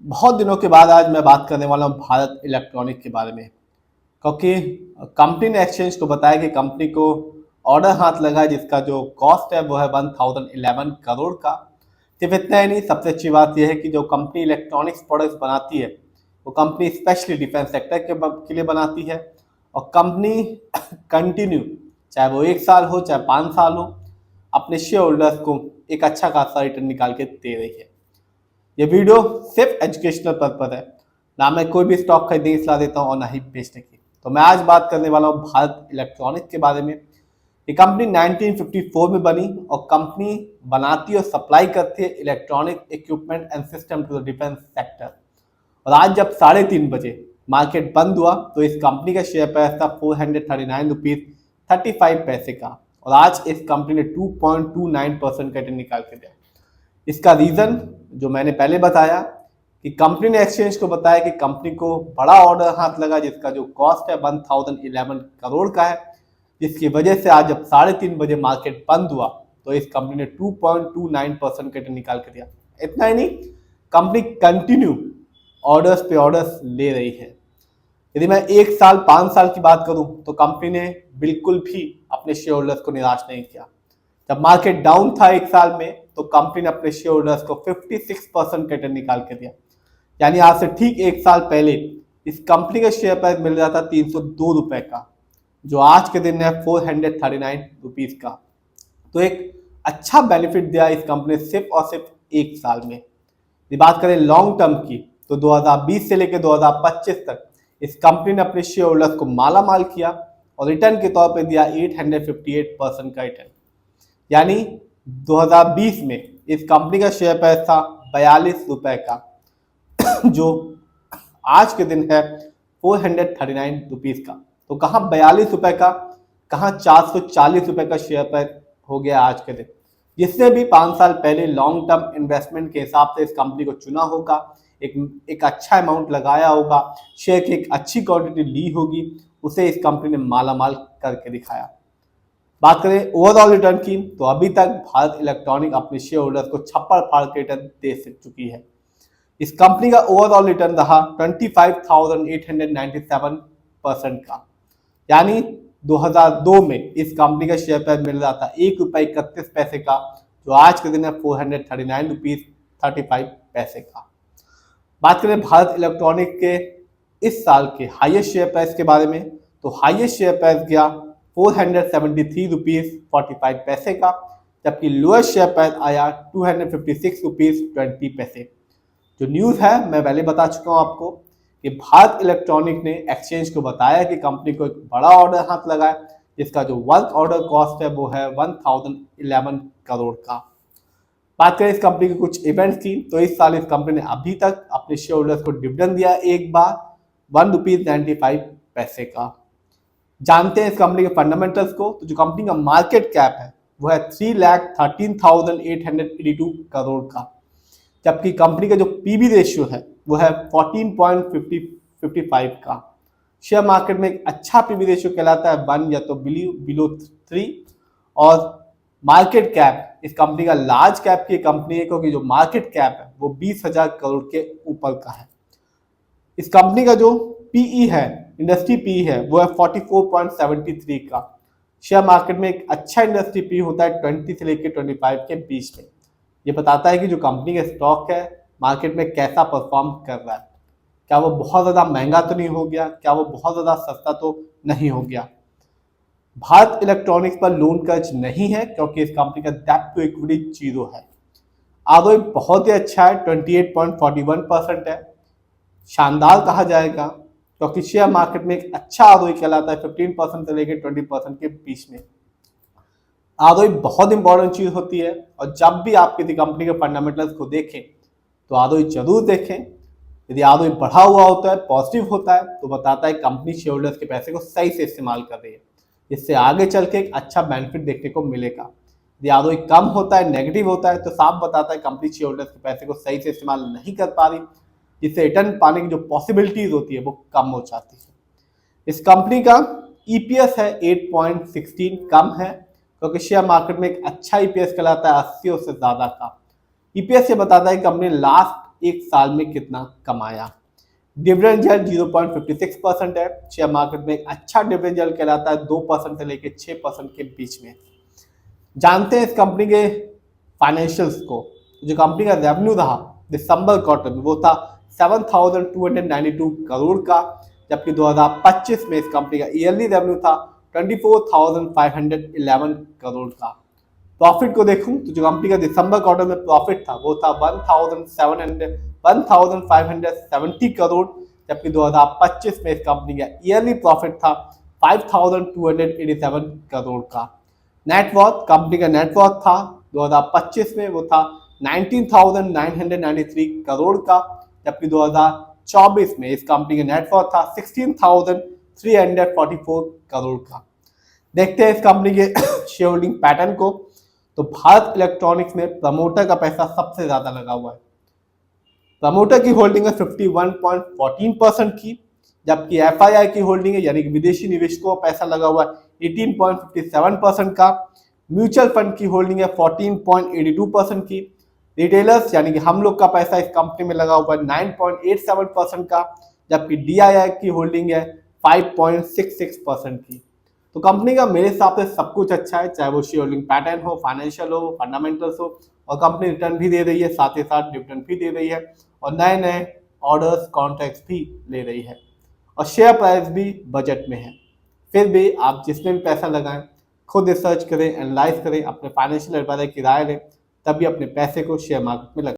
बहुत दिनों के बाद आज मैं बात करने वाला हूँ भारत इलेक्ट्रॉनिक के बारे में, क्योंकि कंपनी ने एक्सचेंज को बताया कि कंपनी को ऑर्डर हाथ लगा है जिसका जो कॉस्ट है वो है 1011 करोड़ का। सिर्फ इतना ही नहीं, सबसे अच्छी बात यह है कि जो कंपनी इलेक्ट्रॉनिक्स प्रोडक्ट्स बनाती है वो कंपनी स्पेशली डिफेंस सेक्टर के लिए बनाती है। और कंपनी कंटिन्यू, चाहे वो 1 साल हो चाहे 5 साल हो, अपने शेयर होल्डर्स को एक अच्छा खासा रिटर्न निकाल के दे रही है। ये वीडियो सिर्फ एजुकेशनल पर्पज है, ना मैं कोई भी स्टॉक खरीदने की सलाह देता हूँ और ना ही बेचने की। तो मैं आज बात करने वाला हूँ भारत इलेक्ट्रॉनिक्स के बारे में। ये कंपनी 1954 में बनी और कंपनी बनाती और सप्लाई करती है electronic equipment and system to the defence sector. और आज जब 3:30 बजे मार्केट बंद हुआ तो इस कंपनी का शेयर प्राइस था 439 रुपीज 35 पैसे का। और आज इस कंपनी ने 2.29% का रिटर्न निकाल के दिया। इसका रीजन जो मैंने पहले बताया कि कंपनी ने एक्सचेंज को बताया कि कंपनी को बड़ा ऑर्डर हाथ लगा जिसका जो कॉस्ट है 1011 करोड़ का है, जिसकी वजह से आज जब 3:30 बजे मार्केट बंद हुआ तो इस कंपनी ने 2.29% का रिटर्न निकाल के दिया। इतना ही नहीं, कंपनी कंटिन्यू ऑर्डर्स पे ऑर्डर्स ले रही है। यदि मैं 1 साल 5 साल की बात करूं तो कंपनी ने बिल्कुल भी अपने शेयर होल्डर्स को निराश नहीं किया। जब मार्केट डाउन था 1 साल में तो कंपनी ने अपने शेयर होल्डर्स को 56% का रिटर्न निकाल के दिया। यानी आज से ठीक 1 साल पहले इस कंपनी का शेयर प्राइस मिल रहा था 302 रुपए का, जो आज के दिन है 439 रुपीज का। तो एक अच्छा बेनिफिट दिया इस कंपनी ने सिर्फ और सिर्फ 1 साल में। यदि बात करें लॉन्ग टर्म की तो 2020 से लेकर 2025 तक इस कंपनी ने अपने शेयर होल्डर्स को माला माल किया और रिटर्न के तौर पे दिया 858% का रिटर्न। यानी 2020 में इस कंपनी का शेयर प्राइस था 42 रुपए का, जो आज के दिन है 439 रुपीज का। तो कहाँ 42 रुपए का, कहाँ 440 रुपए का शेयर प्राइस हो गया आज के दिन। जिसने भी 5 साल पहले लॉन्ग टर्म इन्वेस्टमेंट के हिसाब से इस कंपनी को चुना होगा, एक अच्छा अमाउंट लगाया होगा, शेयर की एक अच्छी क्वांटिटी ली होगी, उसे इस कंपनी ने माला माल करके दिखाया। बात करें ओवरऑल रिटर्न की तो अभी तक भारत इलेक्ट्रॉनिक अपने शेयर होल्डर्स को छप्पर फाड़ के रिटर्न दे चुकी है। इस कंपनी का ओवरऑल रिटर्न रहा 25,897% का। यानी 2002 में इस कंपनी का शेयर प्राइस मिल रहा था 1 रुपये 31 पैसे का, जो आज के दिन है 439 रुपीज 35 पैसे का। बात करें भारत इलेक्ट्रॉनिक के इस साल के हाईएस्ट शेयर प्राइस के बारे में तो हाईएस्ट शेयर प्राइस गया 473 रुपीज 45 पैसे का, जबकि लोएस्ट शेयर प्राइस आया 256 रुपीज 20 पैसे। जो न्यूज़ है मैं पहले बता चुका हूँ आपको कि भारत इलेक्ट्रॉनिक ने एक्सचेंज को बताया कि कंपनी को एक बड़ा ऑर्डर हाथ लगा है जिसका जो वर्क ऑर्डर कॉस्ट है वो है 1011 करोड़ का। बात करें इस कंपनी के कुछ इवेंट्स की तो इस साल इस कंपनी ने अभी तक अपने शेयर होल्डर्स को डिविडेंड दिया एक बार 1 रुपीज 95 पैसे का। जानते हैं इस कंपनी के फंडामेंटल्स को तो जो कंपनी का मार्केट कैप है वो है 3,13,882 करोड़ का, जबकि कंपनी का जो पीबी रेशियो है वो है 14.55 का। शेयर मार्केट में एक अच्छा पीबी रेशियो कहलाता है 1 या तो बिलो 3। और मार्केट कैप इस कंपनी का लार्ज कैप की कंपनी है क्योंकि जो मार्केट कैप है वो 20,000 करोड़ के ऊपर का है। इस कंपनी का जो पीई है, इंडस्ट्री पी है, वो है 44.73 का। शेयर मार्केट में एक अच्छा इंडस्ट्री पी होता है 20 से लेकर 25 के बीच में। ये बताता है कि जो कंपनी का स्टॉक है मार्केट में कैसा परफॉर्म कर रहा है। क्या वो बहुत ज़्यादा महंगा तो नहीं हो गया, क्या वो बहुत ज़्यादा सस्ता तो नहीं हो गया। भारत इलेक्ट्रॉनिक्स पर लोन कर्ज नहीं है क्योंकि इस कंपनी का डेट टू इक्विटी 0 है। आरओई बहुत ही अच्छा है, 28.41% है। शानदार कहा जाएगा क्योंकि शेयर मार्केट में एक अच्छा आरओई कहलाता है 15% से लेकर 20% के बीच में। आरओई बहुत इंपॉर्टेंट चीज होती है और जब भी आप किसी कंपनी के फंडामेंटल्स को देखें तो आरओई जरूर देखें। यदि आरओई बढ़ा हुआ होता है, पॉजिटिव होता है, तो बताता है कंपनी शेयर होल्डर्स के पैसे को सही से इस्तेमाल कर रही है, जिससे आगे चल के एक अच्छा बेनिफिट देखने को मिलेगा। यदि आरओई कम होता है, नेगेटिव होता है, तो साफ बताता है कंपनी शेयर होल्डर्स के पैसे को सही से इस्तेमाल नहीं कर पा रही, जिससे रिटर्न पाने की जो पॉसिबिलिटीज होती है वो कम हो जाती है। इस कंपनी का ईपीएस है 8.16, कम है क्योंकि शेयर मार्केट में एक अच्छा ईपीएस कहलाता है 80 से ज्यादा का। ईपीएस ये बताता है कि कंपनी लास्ट एक साल में कितना कमाया। डिविडेंड यील्ड 0.56% है। शेयर मार्केट में एक अच्छा डिविडेंड यील्ड कहलाता है 2% से लेकर 6% के बीच में। जानते हैं इस कंपनी के फाइनेंशियल्स को। जो कंपनी का रेवेन्यू रहा दिसंबर क्वार्टर में वो था 7,292 करोड़ का, जबकि 2025 में इस कंपनी का ईयरली रेवेन्यू था 24,511 करोड़ का। प्रॉफिट को देखूं तो जो कंपनी का दिसंबर क्वार्टर में प्रॉफिट था वो था 1,570 करोड़, जबकि 2025 में इस कंपनी का ईयरली प्रॉफिट था 5,287 करोड़ का। नेटवर्थ, कंपनी का नेटवर्थ था 2025 में वो था 19,993 करोड़ का, जबकि 2024 में इस कंपनी का नेटवर्थ था 16,344 करोड़ का। देखते हैं इस कंपनी के शेयर होल्डिंग पैटर्न को। तो भारत इलेक्ट्रॉनिक्स में प्रमोटर का पैसा सबसे ज्यादा लगा हुआ है। प्रमोटर की होल्डिंग है 51.14% की, जबकि एफआईआई की होल्डिंग है यानी कि विदेशी निवेशकों का पैसा लगा हुआ है 18.57% का। म्यूचुअल फंड की होल्डिंग है 14.82% की। रिटेलर्स यानी कि हम लोग का पैसा इस कंपनी में लगा हुआ है 9.87% का, जबकि डीआईआई की होल्डिंग है 5.66% की। तो कंपनी का मेरे हिसाब से सब कुछ अच्छा है, चाहे वो शेयर होल्डिंग पैटर्न हो, फाइनेंशियल हो, फंडामेंटल्स हो, और कंपनी रिटर्न भी दे रही है, साथ ही साथ डिविडेंड भी दे रही है, और नए नए ऑर्डर्स कॉन्ट्रैक्ट्स भी ले रही है, और शेयर प्राइस भी बजट में है। फिर भी आप जिसमें भी पैसा लगाएं खुद रिसर्च करें, एनालाइज करें, अपने फाइनेंशियल एडवाइजर की राय लें, तभी अपने पैसे को शेयर मार्केट में लगाएं।